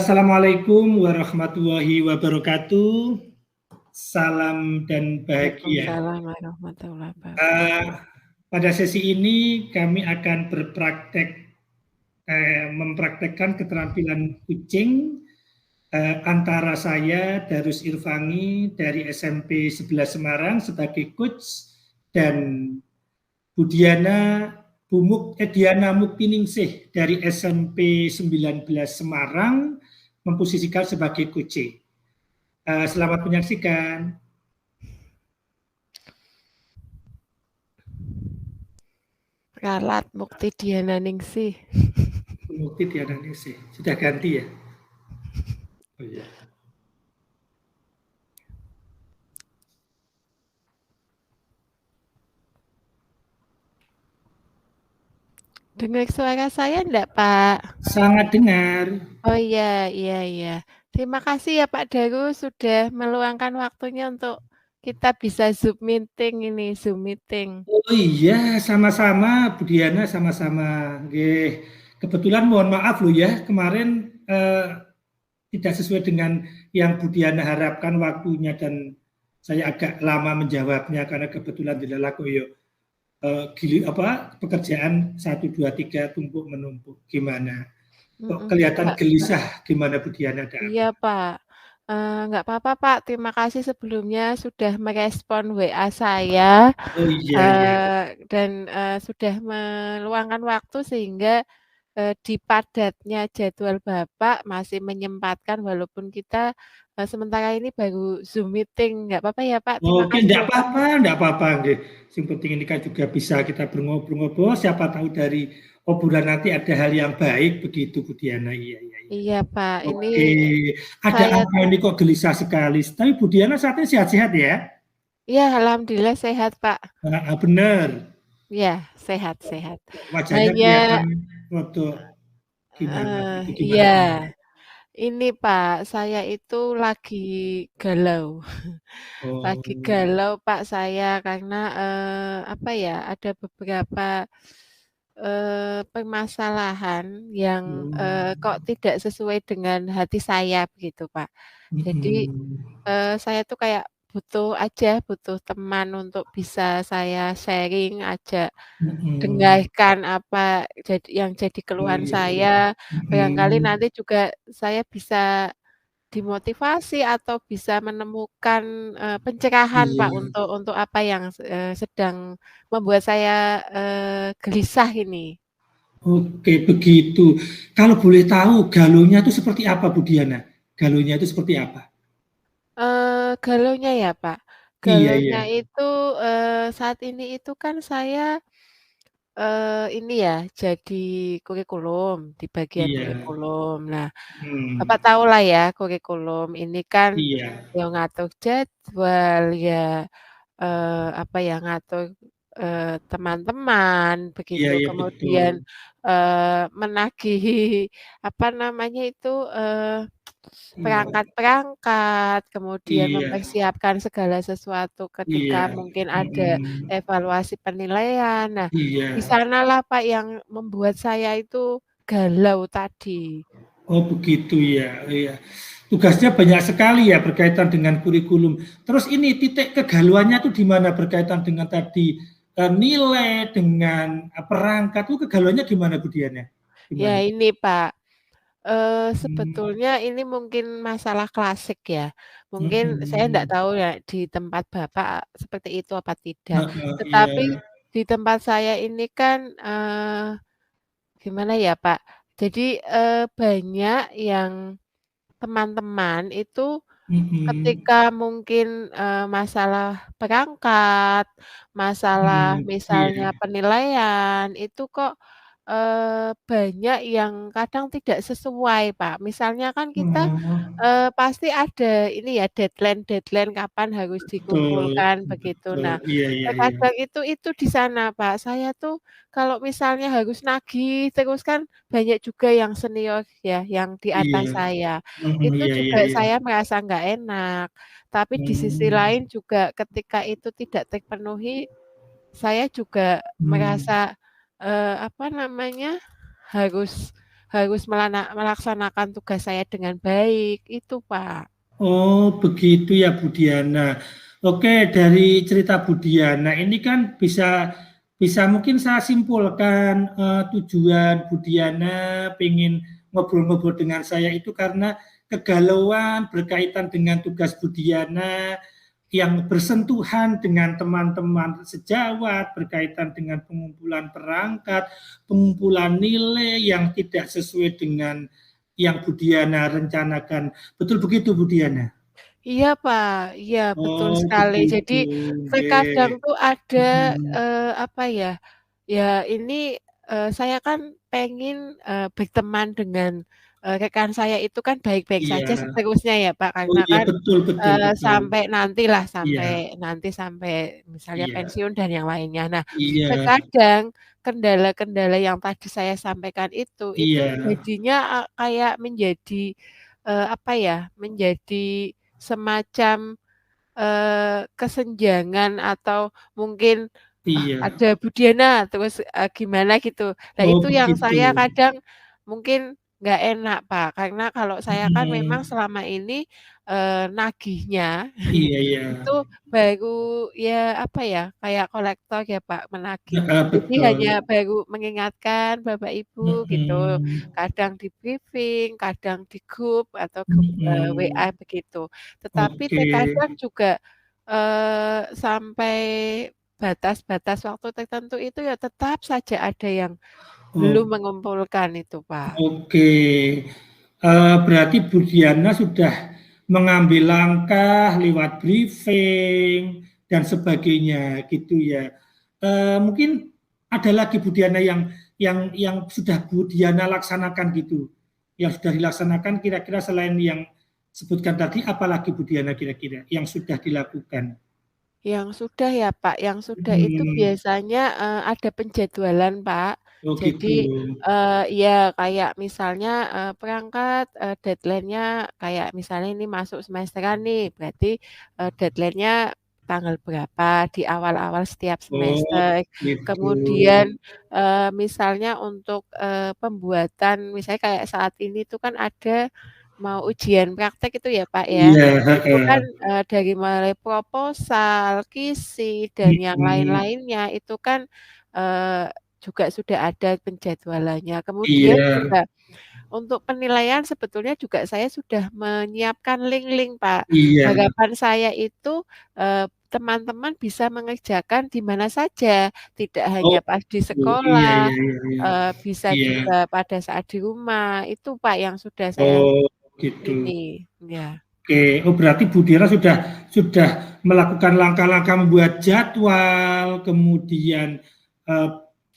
Assalamualaikum warahmatullahi wabarakatuh. Salam dan bahagia. Waalaikumsalam warahmatullahi Uh, wabarakatuh. pada sesi ini kami akan mempraktekkan keterampilan kucing antara saya Darus Irfani dari SMP 11 Semarang sebagai coach dan Budiana Diana Muktiningsih dari SMP 19 Semarang memposisikan sebagai coach. Selamat menyaksikan. Ralat Mukti Diana Ningsih. Mukti Diana Ningsih. Sudah ganti ya? Oh iya. Dengar suara saya enggak, Pak? Sangat dengar. Oh iya. Terima kasih ya Pak Daru sudah meluangkan waktunya untuk kita bisa Zoom meeting. Oh iya, sama-sama Bu Diana, sama-sama. Kebetulan mohon maaf loh ya, kemarin tidak sesuai dengan yang Bu Diana harapkan waktunya dan saya agak lama menjawabnya karena kebetulan tidak laku yuk. Pekerjaan 1, 2, 3 tumpuk menumpuk. Gimana? Kok kelihatan gelisah gimana Bu Diana? Iya Pak, nggak apa-apa Pak, terima kasih sebelumnya sudah merespon WA saya. Oh iya. Dan sudah meluangkan waktu sehingga di padatnya jadwal Bapak masih menyempatkan walaupun kita sementara ini baru Zoom meeting, nggak apa-apa ya Pak? Terima Oke, kasih ya Pak. enggak apa-apa. Yang penting ini kan juga bisa kita berobrol-ngobrol, siapa tahu dari obrolan nanti ada hal yang baik begitu Bu Diana. Iya. Iya Pak, ini Oke, ada apa ini kok gelisah sekali? Tapi Bu Diana saat ini sehat-sehat ya? Iya, alhamdulillah sehat Pak. Benar. Iya, sehat. Wajahnya Hanya kelihatan foto gimana? iya. Ini Pak, saya itu lagi galau. Lagi galau Pak saya karena ada beberapa permasalahan yang kok tidak sesuai dengan hati saya begitu Pak. Jadi saya tuh kayak butuh teman untuk bisa saya sharing aja, dengarkan apa yang jadi keluhan saya. Barangkali nanti juga saya bisa dimotivasi atau bisa menemukan pencerahan Pak untuk apa yang sedang membuat saya gelisah ini. Oke, begitu. Kalau boleh tahu galaunya itu seperti apa Bu Diana? Galaunya itu seperti apa? Galaunya ya Pak, Iya. itu saat ini itu kan saya ini ya, jadi kurikulum, di bagian Iya. kurikulum. Nah, Bapak tahulah ya kurikulum ini kan Iya. yang ngatur jadwal, ya ngatur teman-teman begitu. Iya, Kemudian betul. menagihi perangkat-perangkat, kemudian Iya. mempersiapkan segala sesuatu ketika Iya. mungkin ada evaluasi penilaian. Nah, di sanalah Pak yang membuat saya itu galau tadi. Oh begitu ya, iya. Tugasnya banyak sekali ya berkaitan dengan kurikulum. Terus ini titik kegalauannya tuh di mana berkaitan dengan tadi nilai dengan perangkat itu kegalauannya gimana Bu Diana? Ya Gimana? ini Pak, sebetulnya ini mungkin masalah klasik ya. Mungkin saya enggak tahu ya di tempat Bapak seperti itu apa tidak. Iya. Tetapi di tempat saya ini kan, gimana ya Pak, jadi, banyak yang teman-teman itu ketika mungkin masalah perangkat, masalah misalnya Iya. penilaian, itu kok banyak yang kadang tidak sesuai Pak. Misalnya kan kita pasti ada ini ya deadline kapan harus dikumpulkan begitu. Nah, Iya. terkadang itu di sana Pak. Saya tuh kalau misalnya harus nagih terus kan banyak juga yang senior ya, yang di atas Iya. saya. Itu juga Iya. saya merasa nggak enak. Tapi di sisi lain juga ketika itu tidak terpenuhi, saya juga merasa, harus harus melaksanakan tugas saya dengan baik, itu Pak. Oh, begitu ya Bu Diana. Oke, dari cerita Bu Diana ini kan bisa mungkin saya simpulkan tujuan Bu Diana pengen ngobrol-ngobrol dengan saya itu karena kegalauan berkaitan dengan tugas Bu Diana yang bersentuhan dengan teman-teman sejawat berkaitan dengan pengumpulan perangkat, pengumpulan nilai yang tidak sesuai dengan yang Bu Diana rencanakan. Betul begitu Bu Diana? Iya Pak, iya betul Oh sekali. Jadi begitu, terkadang nggih. tuh ada, Mhm. apa ya, ya ini, saya kan pengen, berteman dengan, rekan saya itu kan baik-baik Iya. saja seterusnya ya Pak, Oh karena iya, kan, betul betul betul. sampai nantilah, Iya sampai misalnya iya pensiun dan yang lainnya. Nah, iya terkadang kendala-kendala yang tadi saya sampaikan itu iya jadinya, kayak menjadi, apa ya, menjadi semacam, kesenjangan atau mungkin, iya. ada Bu Diana terus, gimana gitu. Nah Oh itu yang begitu. saya kadang mungkin nggak enak Pak, karena kalau saya kan memang Mhm. selama ini, nagihnya Iya iya. itu baru ya apa ya, kayak kolektor ya Pak, menagih. Heeh, Jadi hanya betul. baru mengingatkan Bapak Ibu gitu, Mhm. kadang di-briefing, kadang di grup atau grup, WA Mhm. begitu. Tetapi Oke. terkadang juga, sampai batas-batas waktu tertentu itu ya tetap saja ada yang belum Oh, mengumpulkan itu, Pak. oke. Berarti Bu Diana sudah mengambil langkah lewat briefing dan sebagainya gitu ya. Mungkin ada lagi Bu Diana yang sudah Bu Diana laksanakan gitu. Yang sudah dilaksanakan kira-kira selain yang sebutkan tadi apalagi Bu Diana kira-kira yang sudah dilakukan? Yang sudah ya, Pak, yang sudah itu Hmm. biasanya, ada penjadwalan, Pak. Oh gitu. Jadi, ya kayak misalnya, perangkat, deadline-nya kayak misalnya ini masuk semesteran nih, berarti, deadline-nya tanggal berapa di awal-awal setiap Oh semester. gitu. Kemudian, misalnya untuk, pembuatan misalnya kayak saat ini tuh kan ada mau ujian praktek itu ya, Pak, ya. Iya, Itu kan, heeh. dari mulai proposal, kisi, dan yang Mhm. lain-lainnya itu kan, eee, juga sudah ada penjadwalannya. Kemudian Iya, juga untuk penilaian sebetulnya juga saya sudah menyiapkan link-link, Pak. iya. Harapan saya itu, teman-teman bisa mengerjakan di mana saja, tidak Oh, hanya pas di iya sekolah, iya iya iya. bisa Iya. juga pada saat di rumah. Itu, Pak, yang sudah saya Oh, gitu. ini, ya. Oke. Oh, berarti Bu Dira sudah melakukan langkah-langkah membuat jadwal, kemudian eh,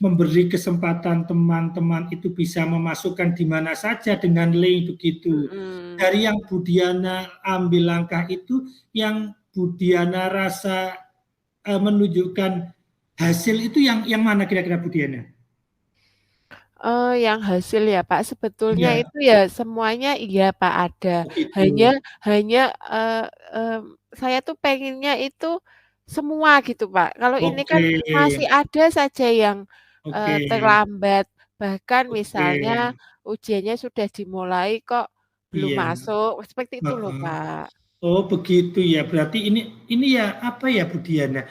memberi kesempatan teman-teman itu bisa memasukkan di mana saja dengan link begitu. Mhm. Dari yang Bu Diana ambil langkah itu, yang Bu Diana rasa menunjukkan hasil itu yang mana kira-kira Bu Diana? Yang hasil ya, Pak, sebetulnya Iya, itu ya semuanya iya, Pak, ada. begitu. Hanya hanya, saya tuh pengennya itu semua gitu, Pak. Kalau ini kan Oke, masih ada saja yang, oke, terlambat. Bahkan oke. misalnya ujiannya sudah dimulai kok belum Iya, masuk, seperti itu loh, heeh. Pak. Oh, begitu ya. Berarti ini ya apa ya Bu Diana?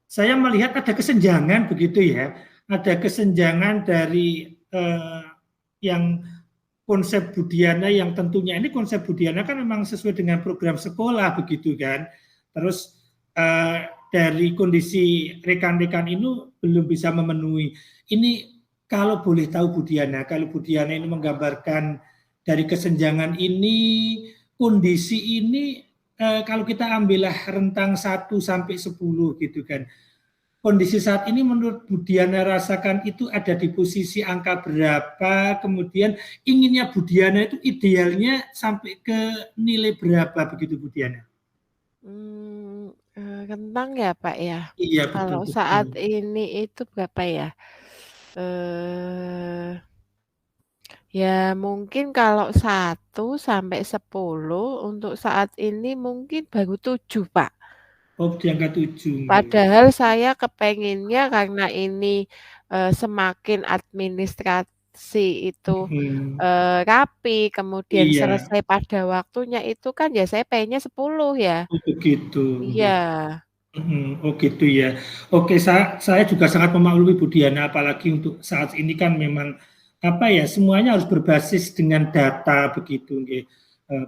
Saya melihat ada kesenjangan begitu ya. Ada kesenjangan dari yang konsep Budiana yang tentunya ini konsep Budiana kan memang sesuai dengan program sekolah begitu kan. Terus dari kondisi rekan-rekan ini belum bisa memenuhi. Ini kalau boleh tahu Budiana, kalau Budiana ini menggambarkan dari kesenjangan ini, kondisi ini kalau kita ambillah rentang 1 sampai 10 gitu kan. Kondisi saat ini menurut Budiana rasakan itu ada di posisi angka berapa, kemudian inginnya Budiana itu idealnya sampai ke nilai berapa begitu Budiana? Kentang ya, Pak, ya? Iya betul Kalau betul. saat ini itu berapa ya? Eee Ya mungkin kalau 1 sampai 10 untuk saat ini mungkin baru 7 Pak. Oh di angka 7. Padahal saya kepenginnya karena ini, semakin administratif itu, Mhm. rapi, kemudian Iya. selesai pada waktunya, itu kan ya saya pengennya 10 ya. Oh begitu, Iya. nggih. Oh gitu ya. Oke, saya juga sangat memaklumi Bu Diana, apalagi untuk saat ini kan memang apa ya, semuanya harus berbasis dengan data begitu, nggih.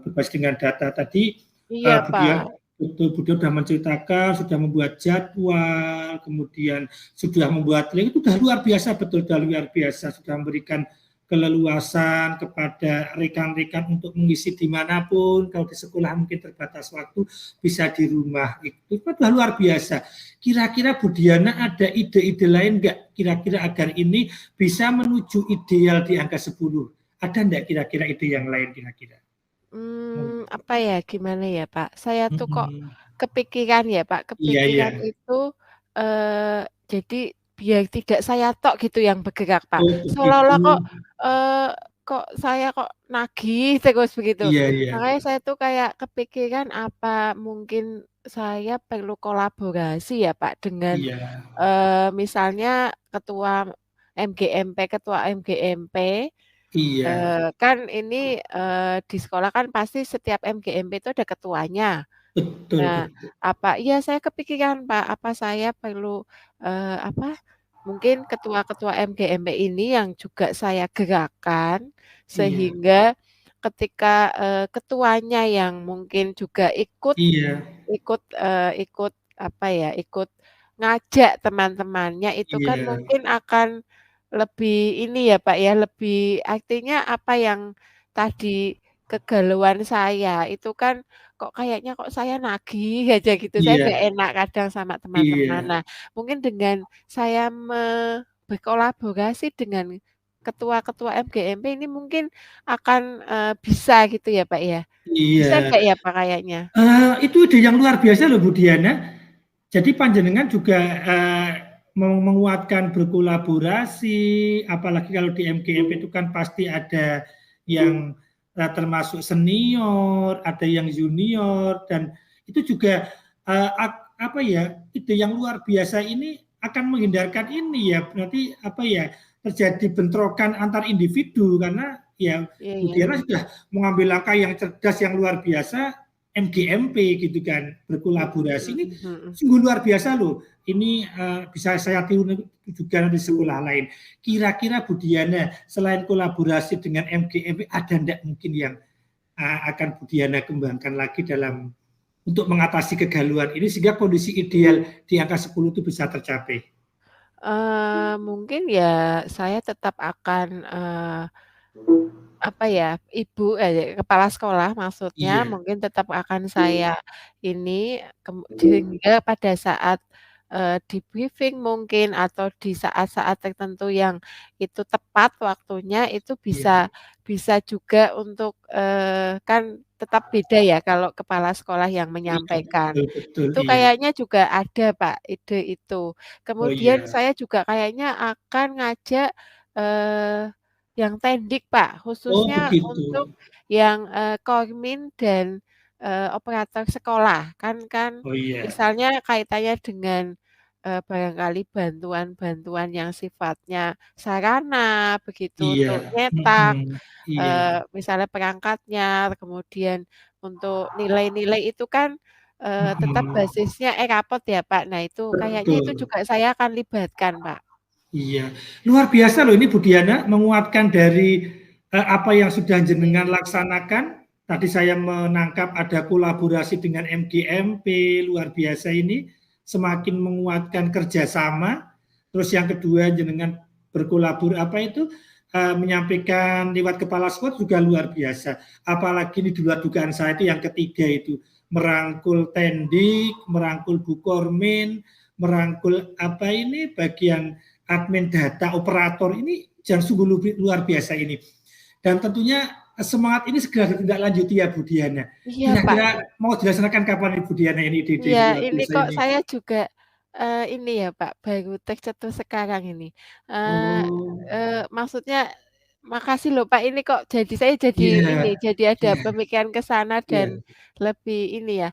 Berbasis dengan data. Tadi Iya, Bu Diana Pak. betul, Bu Diana sudah menceritakan, sudah membuat jadwal, kemudian sudah membuat link, itu sudah luar biasa, betul, sudah luar biasa, sudah memberikan keleluasan kepada rekan-rekan untuk mengisi dimanapun, kalau di sekolah mungkin terbatas waktu, bisa di rumah, itu sudah luar biasa. Kira-kira Bu Diana ada ide-ide lain nggak kira-kira agar ini bisa menuju ideal di angka 10? Ada nggak kira-kira ide yang lain kira-kira? Apa ya, gimana ya, Pak, saya tuh kok Mhm. kepikiran ya, Pak, Iya iya. kepikiran itu, jadi biar tidak saya tok gitu yang bergerak, Pak. Oh begitu. Seolah-olah eee, kok saya kok nagih terus begitu. Iya iya. Makanya saya tuh kayak kepikiran apa mungkin saya perlu kolaborasi ya, Pak, dengan, Iya. misalnya ketua MGMP. Iya. Kan ini, di sekolah kan pasti setiap MGMP itu ada ketuanya. Betul Nah, betul. iya saya kepikiran, Pak, apa saya perlu, apa, mungkin ketua-ketua MGMP ini yang juga saya gerakkan, Iya. sehingga ketika, ketuanya yang mungkin juga ikut Iya. ikut, ikut apa ya, ikut ngajak teman-temannya itu kan Iya. mungkin akan lebih ini ya, Pak, ya, lebih artinya apa yang tadi kegalauan saya itu kan kok kayaknya kok saya nagih aja gitu, saya Iya. nggak enak kadang sama teman-teman. Iya. Nah, mungkin dengan saya berkolaborasi dengan ketua-ketua MGMP ini mungkin akan, bisa gitu ya, Pak, ya? Bisa Iya. nggak ya, Pak, kayaknya? Itu ide yang luar biasa loh Bu Diana. Jadi panjenengan juga menguatkan berkolaborasi, apalagi kalau di MGMP itu kan pasti ada yang termasuk senior, ada yang junior, dan itu juga apa ya, ide yang luar biasa ini akan menghindarkan ini ya, berarti apa ya, terjadi bentrokan antar individu karena ya Iya Bu iya. Diana sudah mengambil langkah yang cerdas yang luar biasa, MGMP gitu kan, berkolaborasi ini Mhm mhm. sungguh luar biasa loh. Ini bisa saya tiru juga di sekolah lain. Kira-kira Bu Diana selain kolaborasi dengan MGMP ada enggak mungkin yang akan Bu Diana kembangkan lagi dalam untuk mengatasi kegalauan ini sehingga kondisi ideal di angka 10 itu bisa tercapai? Mungkin ya saya tetap akan, apa ya, kepala sekolah maksudnya Iya. mungkin tetap akan saya ini, sehingga pada saat, di-briefing mungkin atau di saat-saat tertentu yang itu tepat waktunya, itu bisa Iya. bisa juga untuk, kan tetap beda ya kalau kepala sekolah yang Iya, menyampaikan. betul betul, Itu iya. kayaknya juga ada, Pak, ide itu. Oh Kemudian iya. saya juga kayaknya akan ngajak, yang tendik, Pak, Oh khususnya begitu. untuk yang, Korbmin dan, operator sekolah. Kan Oh iya. misalnya kaitannya dengan, barangkali bantuan-bantuan yang sifatnya sarana begitu Iya. untuk nyetak, Mhm. Iya. misalnya perangkatnya, kemudian untuk nilai-nilai itu kan, tetap Mhm. basisnya e-raport ya, Pak. Nah itu kayaknya itu Betul. juga saya akan libatkan, Pak. Iya, luar biasa loh ini Bu Diana menguatkan dari apa yang sudah jenengan laksanakan. Tadi saya menangkap ada kolaborasi dengan MGMP, luar biasa ini semakin menguatkan kerjasama. Terus yang kedua jenengan apa itu menyampaikan lewat kepala sekolah juga luar biasa. Apalagi ini di luar dugaan saya itu yang ketiga itu merangkul tendik, merangkul Bu Kormin, merangkul apa ini bagian admin data operator ini jangan sungguh luar biasa ini. Dan tentunya semangat ini segera ditindaklanjuti ya Bu Diana. Iya, Pak. Kira-kira mau dilaksanakan kapan Ibu Diana ini ide-ide Iya, yang luar ini biasa kok ini? saya juga, ini ya Pak, baru tercetus sekarang ini. Eee Oh, maksudnya makasih loh Pak, ini kok saya jadi Iya, jadi ada iya, pemikiran ke sana iya. dan lebih ini ya,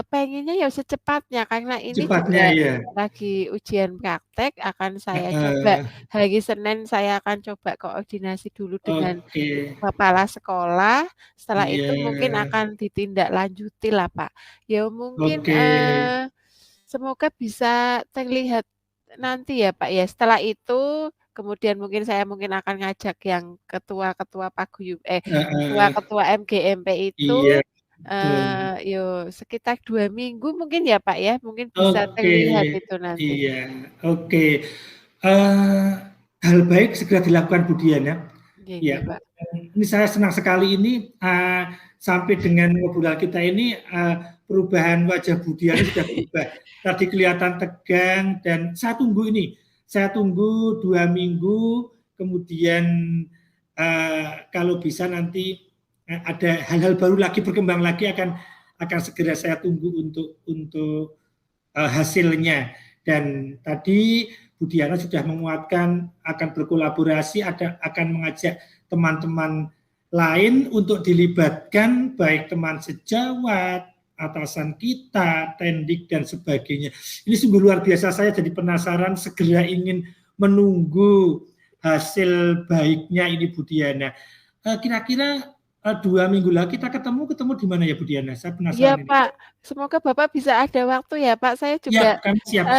pengennya ya secepatnya karena ini juga Cepatnya ya. lagi ujian praktek akan saya coba Heeh. hari Senin saya akan coba koordinasi dulu dengan Oke. kepala sekolah, setelah Iya. itu mungkin akan ditindaklanjuti lah Pak. Ya mungkin, Oke. semoga bisa terlihat nanti ya Pak ya, setelah itu kemudian mungkin saya akan ngajak yang ketua-ketua Heeh. ketua-ketua MGMP itu, Iya, betul. sekitar 2 minggu mungkin ya Pak ya, mungkin bisa Oke. terlihat itu nanti. Iya, oke. Hal baik segera dilakukan Bu Dian ya. Nggih Ya, nggih Pak. ini saya senang sekali ini sampai dengan ngobrol kita ini perubahan wajah Bu Dian sudah berubah. Tadi kelihatan tegang dan saya tunggu ini. Saya tunggu 2 minggu, kemudian kalau bisa nanti ada hal-hal baru lagi berkembang lagi akan segera saya tunggu untuk hasilnya. Dan tadi Bu Diana sudah menguatkan akan berkolaborasi, akan mengajak teman-teman lain untuk dilibatkan, baik teman sejawat, atasan kita, tendik dan sebagainya. Ini sungguh luar biasa, saya jadi penasaran, segera ingin menunggu hasil baiknya ini Bu Diana. Kira-kira 2 minggu lagi kita ketemu di mana ya Bu Diana? Saya Iya penasaran ini. Pak, semoga Bapak bisa ada waktu ya Pak. Saya juga, Siap, kami siap.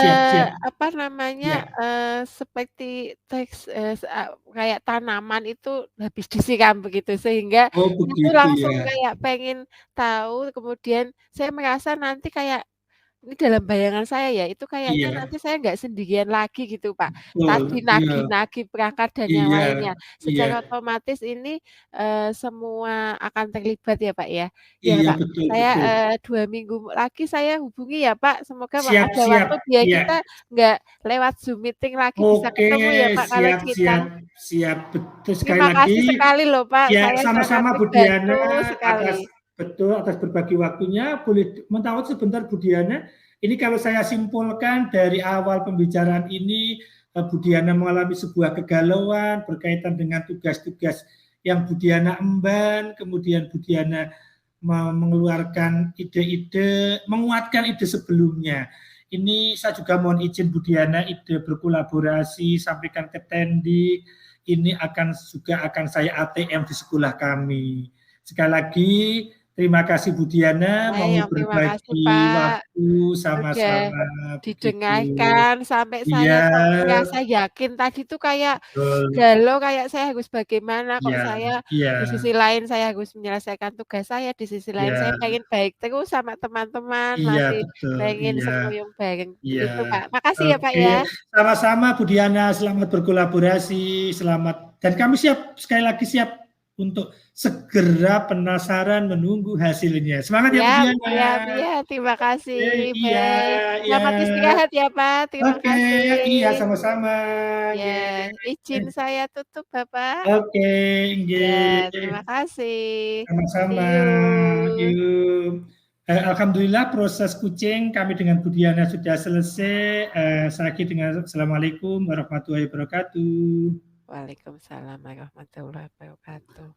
apa namanya, Ya. seperti kayak tanaman itu habis disiram begitu, sehingga Oh saya tuh begitu langsung ya. kayak pengen tahu, kemudian saya merasa nanti kayak ini dalam bayangan saya ya, itu kayaknya Iya, nanti saya nggak sendirian lagi gitu, Pak. betul. Tadi Iya, nagih-nagih perangkat dan yang iya, lainnya. iya, Secara otomatis ini, semua akan terlibat ya, Pak, ya. Ya, iya Pak, betul, saya, betul. 2 minggu lagi saya hubungi ya, Pak. Semoga Siap, ada siap. waktu biar Iya. kita nggak lewat Zoom meeting lagi, bisa Oke, ketemu ya, Pak, kalau siap, kita. siap, siap. Betul sekali Terima lagi. kasih sekali loh, Pak, Ya, saya sangat sama-sama Bu terbantu Diana sekali. atas berbagi waktunya. Boleh minta waktu sebentar Bu Diana. Ini kalau saya simpulkan dari awal pembicaraan ini, Bu Diana mengalami sebuah kegalauan berkaitan dengan tugas-tugas yang Bu Diana emban, kemudian Bu Diana mengeluarkan ide-ide, menguatkan ide sebelumnya. Ini saya juga mohon izin Bu Diana, ide berkolaborasi, sampaikan ke Tendik, ini akan saya ATM di sekolah kami. Sekali lagi, terima kasih Bu Diana Saya mau yang terima kasih, berbagi Pak. waktu Udah sama-sama begitu. didengarkan sampai saya Iya, kok merasa yakin tadi tuh kayak betul. galau, kayak saya harus bagaimana, kok Iya, saya iya, di sisi lain saya harus menyelesaikan tugas saya, di sisi lain saya iya, pengen baik terus sama teman-teman, iya masih betul, pengen iya. semuyung bareng. Iya, Itu, Pak. Makasih ya, Pak, oke. ya. Sama-sama Bu Diana, selamat berkolaborasi, selamat. Dan kami siap, sekali lagi siap untuk segera penasaran menunggu hasilnya. Semangat ya Bu Siap Diana. siap, iya, terima kasih, Iya, baik. iya. Selamat istirahat ya, Pak, terima Oke, kasih. iya sama-sama. Ya, Nggih. izin saya tutup, Bapak. Oke, Ya, nggih. terima kasih. Sama-sama. See you. Yuk. Alhamdulillah proses kucing kami dengan Bu Diana sudah selesai. Saya akhiri dengan Assalamualaikum warahmatullahi wabarakatuh. Waalaikumsalam warahmatullahi wabarakatuh.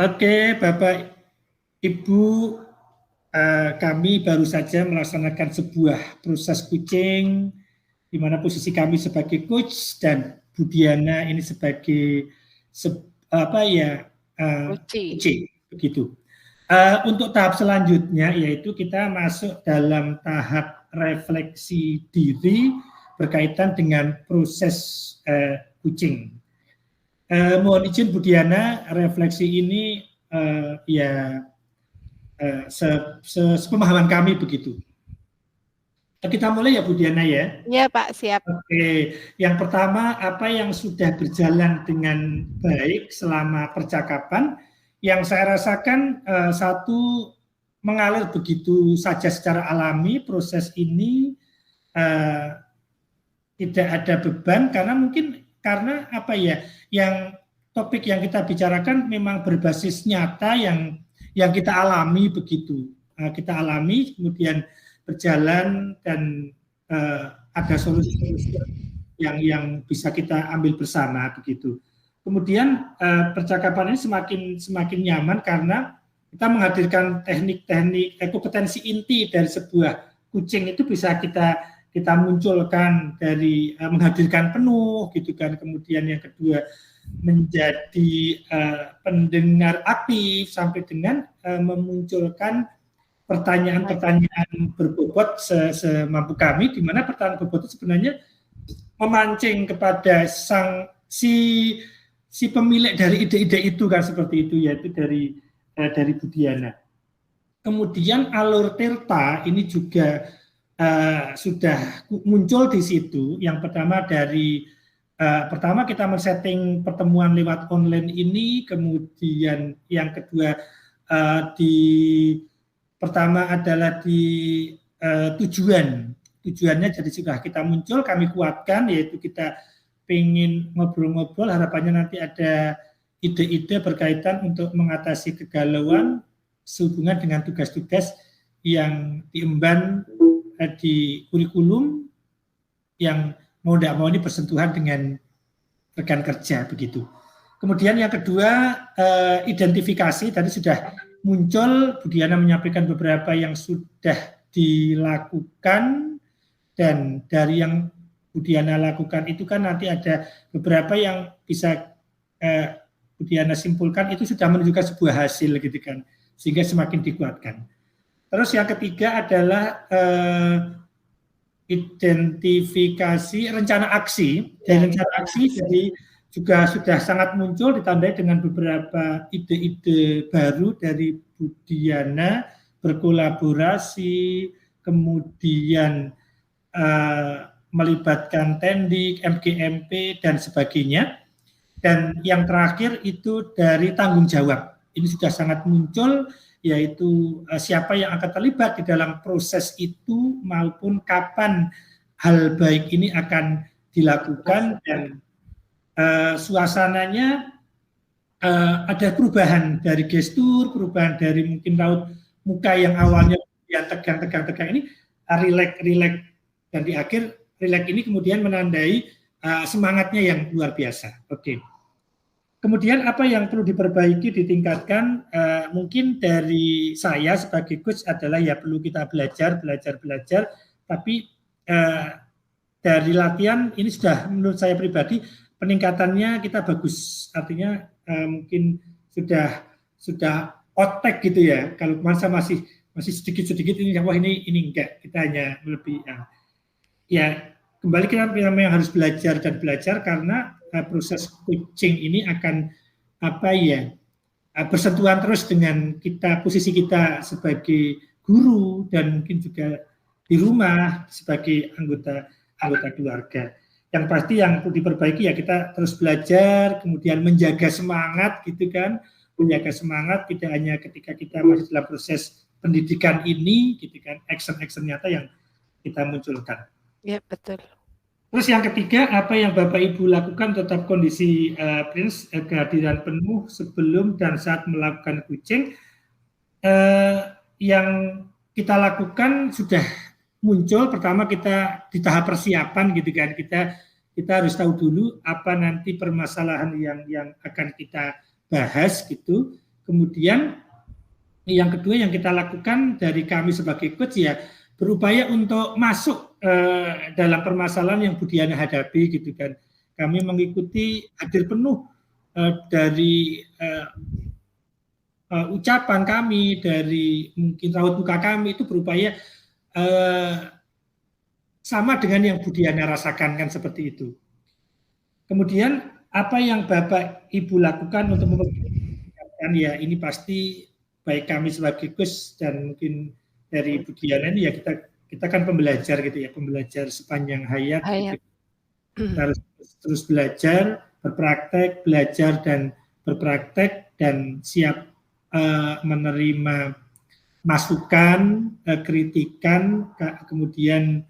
Oke, Bapak Ibu, kami baru saja melaksanakan sebuah proses kucing di mana posisi kami sebagai coach dan Bu Diana ini sebagai kucing begitu. Untuk tahap selanjutnya yaitu kita masuk dalam tahap refleksi diri berkaitan dengan proses kucing. Mohon izin Bu Diana, refleksi ini sepemahaman kami begitu. Kita mulai ya Bu Diana ya. Iya Pak, siap. Oke, yang pertama apa yang sudah berjalan dengan baik selama percakapan? Yang saya rasakan satu mengalir begitu saja secara alami, proses ini tidak ada beban karena apa ya, yang topik yang kita bicarakan memang berbasis nyata yang kita alami begitu. Kita alami kemudian berjalan dan ada solusi yang bisa kita ambil bersama begitu. kemudian percakapan ini semakin nyaman karena kita menghadirkan teknik-teknik kompetensi inti dari sebuah kucing itu bisa kita munculkan dari menghadirkan penuh gitu kan, kemudian yang kedua menjadi pendengar aktif sampai dengan memunculkan pertanyaan-pertanyaan berbobot semampu kami, di mana pertanyaan berbobot itu sebenarnya memancing kepada si pemilik dari ide-ide itu kan, seperti itu, yaitu dari Budiana. Kemudian alur Tirta ini juga sudah muncul di situ. Yang pertama pertama kita men-setting pertemuan lewat online ini, kemudian yang kedua pertama adalah di tujuannya jadi sudah kita muncul, kami kuatkan, yaitu kita pengen ngobrol-ngobrol, harapannya nanti ada ide-ide berkaitan untuk mengatasi kegalauan sehubungan dengan tugas-tugas yang diemban di kurikulum yang mau tidak mau ini bersentuhan dengan rekan kerja begitu. Kemudian yang kedua identifikasi, tadi sudah muncul, Budiana menyampaikan beberapa yang sudah dilakukan, dan dari yang Budiana lakukan itu kan nanti ada beberapa yang bisa Budiana simpulkan itu sudah menunjukkan sebuah hasil gitu kan, sehingga semakin dikuatkan. Terus yang ketiga adalah identifikasi rencana aksi. Dan rencana aksi jadi juga sudah sangat muncul, ditandai dengan beberapa ide-ide baru dari Budiana, berkolaborasi, kemudian melibatkan Tendik, MGMP, dan sebagainya. Dan yang terakhir itu dari tanggung jawab. Ini sudah sangat muncul, yaitu siapa yang akan terlibat di dalam proses itu maupun kapan hal baik ini akan dilakukan, dan suasananya ada perubahan dari gestur, perubahan dari mungkin raut muka yang awalnya yang tegang ini rileks, dan di akhir rileks ini kemudian menandai semangatnya yang luar biasa. Oke. Kemudian apa yang perlu diperbaiki, ditingkatkan, mungkin dari saya sebagai coach adalah ya perlu kita belajar, tapi dari latihan ini sudah menurut saya pribadi peningkatannya kita bagus, artinya mungkin sudah otek gitu ya. Kalau masa masih sedikit ini, wah ini enggak, kita hanya lebih ya kembali kita memang harus belajar karena proses coaching ini akan bersentuhan terus dengan posisi kita sebagai guru dan mungkin juga di rumah sebagai anggota keluarga. Yang pasti yang perlu diperbaiki ya kita terus belajar, kemudian menjaga semangat gitu kan, menjaga semangat tidak hanya ketika kita masih dalam proses pendidikan ini gitu kan, action nyata yang kita munculkan. Ya, betul. Terus yang ketiga, apa yang Bapak Ibu lakukan tetap kondisi Prince kehadiran penuh sebelum dan saat melakukan coaching. Yang kita lakukan sudah muncul. Pertama kita di tahap persiapan gitu kan, kita harus tahu dulu apa nanti permasalahan yang akan kita bahas gitu. Kemudian yang kedua yang kita lakukan dari kami sebagai coach ya berupaya untuk masuk dalam permasalahan yang Budiana hadapi gitu kan. Kami mengikuti hadir penuh dari ucapan kami, dari mungkin raut muka kami itu berupaya sama dengan yang Budiana rasakan kan, seperti itu. Kemudian apa yang Bapak Ibu lakukan untuk mempersiapkan ya ini pasti baik kami sebagai coach dan mungkin dari Budiana ini ya kita kan pembelajar gitu ya, pembelajar sepanjang hayat. Gitu. Kita harus terus belajar, belajar dan berpraktek dan siap menerima masukan, kritikan, kemudian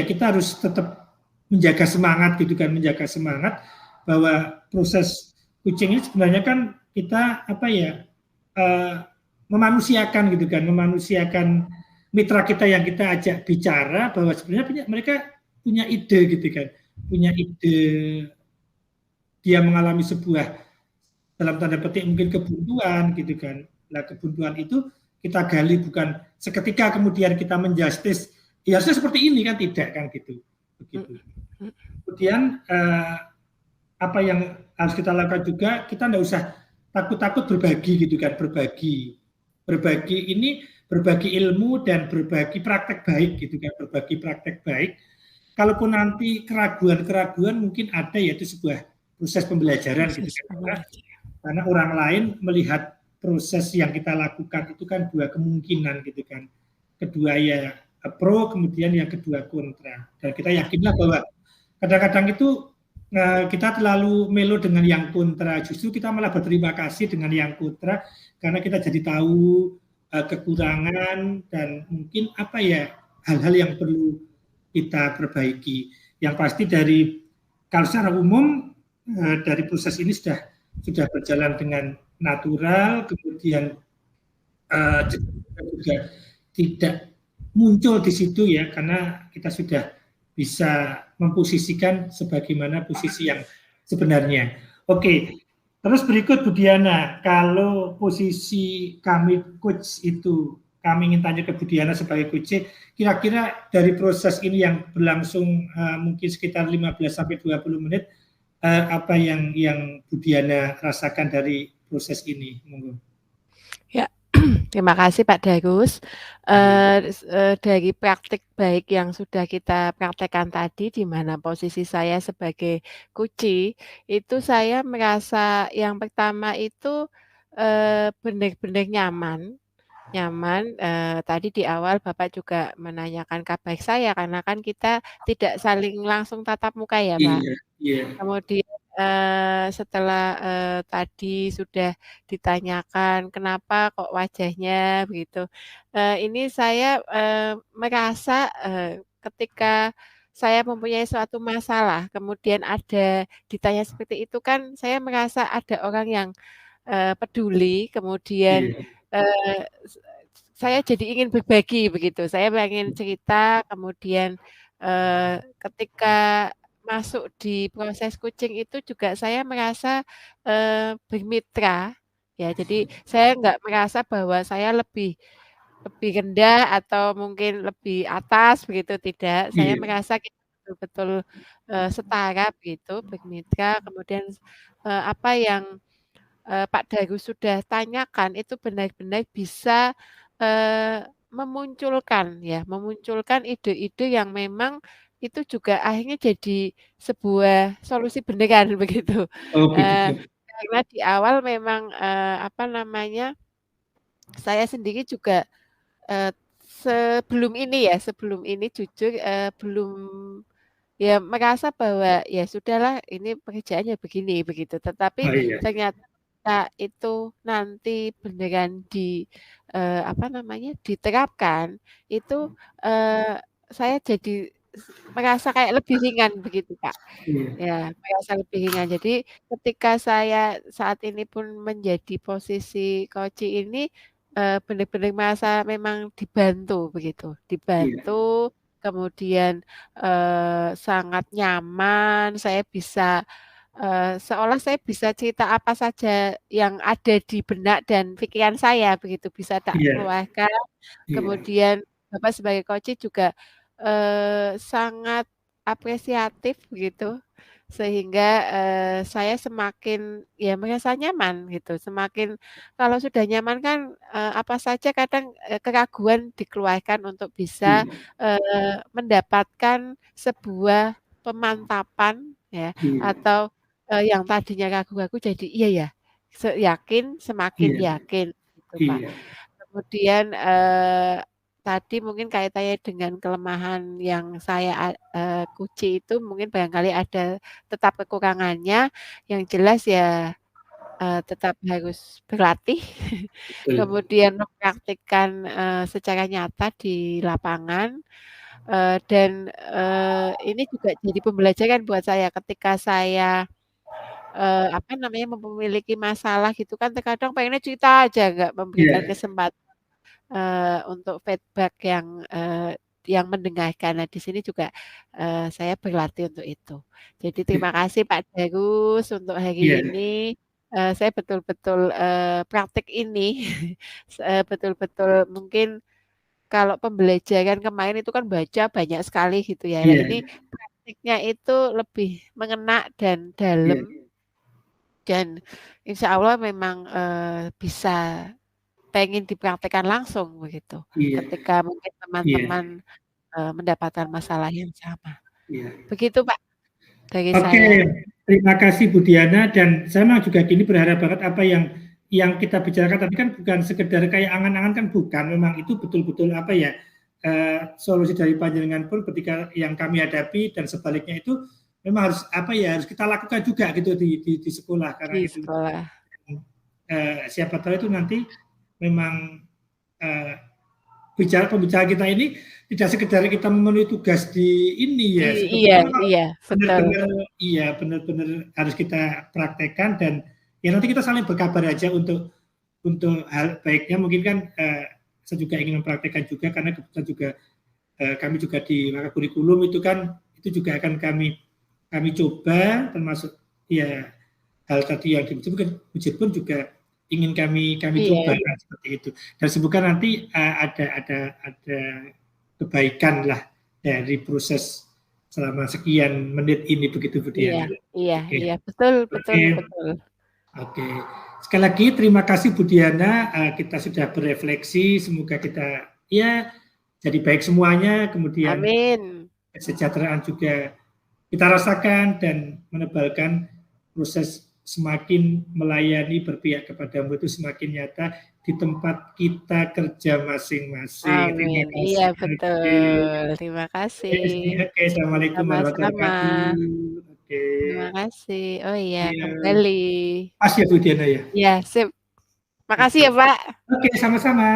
kita harus tetap menjaga semangat gitu kan, menjaga semangat bahwa proses coaching ini sebenarnya kan kita memanusiakan gitu kan, memanusiakan mitra kita yang kita ajak bicara bahwa sebenarnya mereka punya ide gitu kan, punya ide dia mengalami sebuah dalam tanda petik mungkin kebuntuan gitu kan. Nah kebuntuan itu kita gali bukan seketika kemudian kita menjustis ya harusnya seperti ini kan, tidak kan gitu. Begitu. Kemudian apa yang harus kita lakukan juga, kita tidak usah takut-takut berbagi gitu kan, berbagi ini berbagi ilmu dan berbagi praktek baik gitu kan, berbagi praktek baik. Kalaupun nanti keraguan-keraguan mungkin ada, yaitu sebuah proses pembelajaran gitu kan, karena orang lain melihat proses yang kita lakukan itu kan dua kemungkinan gitu kan, kedua ya pro, kemudian yang kedua kontra, dan kita yakinlah bahwa kadang-kadang itu kita terlalu melo dengan yang kontra, justru kita malah berterima kasih dengan yang kontra karena kita jadi tahu kekurangan dan mungkin apa ya hal-hal yang perlu kita perbaiki. Yang pasti kalau secara umum dari proses ini sudah berjalan dengan natural, kemudian juga tidak muncul di situ ya, karena kita sudah bisa memposisikan sebagaimana posisi yang sebenarnya. Oke, terus berikut Bu Diana, kalau posisi kami coach itu, kami ingin tanya ke Bu Diana sebagai coach, kira-kira dari proses ini yang berlangsung mungkin sekitar 15-20 menit, apa yang Bu Diana rasakan dari proses ini? Monggo. Ya, terima kasih Pak Darus. Dari praktik baik yang sudah kita praktekkan tadi, di mana posisi saya sebagai kunci, itu saya merasa yang pertama itu benar-benar nyaman. Tadi di awal Bapak juga menanyakan kabar saya, karena kan kita tidak saling langsung tatap muka ya Pak. Kemudian setelah tadi sudah ditanyakan kenapa kok wajahnya begitu, ini saya merasa ketika saya mempunyai suatu masalah, kemudian ada ditanya seperti itu kan saya merasa ada orang yang peduli, kemudian saya jadi ingin berbagi begitu. Saya pengen cerita, kemudian ketika masuk di proses coaching itu juga saya merasa bermitra, ya. Jadi saya nggak merasa bahwa saya lebih rendah atau mungkin lebih atas begitu, tidak. Saya merasa kita betul-betul setara begitu, bermitra. Kemudian apa yang Pak Daru sudah tanyakan itu benar-benar bisa memunculkan ide-ide yang memang itu juga akhirnya jadi sebuah solusi beneran begitu. Oh begitu. Karena di awal memang apa namanya, saya sendiri juga sebelum ini jujur belum ya merasa bahwa ya sudahlah ini pekerjaannya begini begitu. Tetapi ternyata itu nanti beneran apa namanya, diterapkan, itu saya jadi merasa kayak lebih ringan begitu, Kak. Ya, merasa lebih ringan. Jadi ketika saya saat ini pun menjadi posisi coaching ini, benar-benar merasa memang dibantu begitu, dibantu, kemudian sangat nyaman, saya bisa seolah saya bisa cerita apa saja yang ada di benak dan pikiran saya begitu, bisa tak keluarkan. Kemudian Bapak sebagai coach juga sangat apresiatif begitu, sehingga saya semakin ya merasa nyaman gitu, semakin kalau sudah nyaman kan apa saja kadang keraguan dikeluarkan untuk bisa mendapatkan sebuah pemantapan ya, atau yang tadinya ragu-ragu jadi iya ya, semakin yakin gitu Pak. Kemudian tadi mungkin kaitannya dengan kelemahan yang saya kunci itu mungkin barangkali ada tetap kekurangannya, yang jelas ya tetap harus berlatih, kemudian mempraktikkan secara nyata di lapangan, dan ini juga jadi pembelajaran buat saya ketika saya apa namanya, memiliki masalah gitu kan terkadang pengennya cerita aja, nggak memberikan kesempatan untuk feedback yang yang mendengarkan. Nah, di sini juga, saya berlatih untuk itu. Jadi terima kasih Pak Darus untuk hari Iya, ini, saya betul-betul, praktik ini, betul-betul mungkin kalau pembelajaran kemarin itu kan baca banyak sekali gitu ya. Nah, ini iya, praktiknya itu lebih mengena dan iya, dalam dan insya Allah memang, bisa pengen dipraktekkan langsung begitu, iya, ketika mungkin iya, teman-teman, mendapatkan masalah yang sama. iya. Begitu Pak, dari Oke, saya. terima kasih Bu Diana dan saya memang juga gini berharap banget apa yang kita bicarakan tadi kan bukan sekedar kayak angan-angan kan bukan, memang itu betul-betul apa ya solusi dari panjenengan pun ketika yang kami hadapi dan sebaliknya itu memang harus apa ya harus kita lakukan juga gitu di sekolah karena Di itu sekolah. siapa tahu itu nanti memang eh, pembicara kita ini tidak sekedar kita memenuhi tugas di ini ya, Iya sebetulnya memang iya, betul. benar-benar harus kita praktekkan dan ya nanti kita saling berkabar aja untuk hal baiknya mungkin kan saya juga ingin mempraktekkan juga karena kebetulan juga kami juga di maka kurikulum itu kan itu juga akan kami coba termasuk ya hal tadi yang disebutkan pun juga ingin kami coba Iya seperti itu dan semoga nanti ada kebaikan lah dari proses selama sekian menit ini begitu Bu iya Diana. iya Oke, iya, betul betul oke, betul. oke. Sekali lagi terima kasih Bu Diana, kita sudah berefleksi, semoga kita ya jadi baik semuanya, kemudian Amin. kesejahteraan juga kita rasakan dan menebalkan proses semakin melayani berpihak kepadamu itu semakin nyata di tempat kita kerja masing-masing. Terima Amin. Iya kasih. Oke. betul. Terima kasih. Oke, Assalamualaikum warahmatullahi Sama-sama. wabarakatuh. Oke. Terima kasih. Oh iya, Iya. kembali. Pas ya Bu Diana ya. Iya, sip. Makasih Oke. ya, Pak. Oke, sama-sama.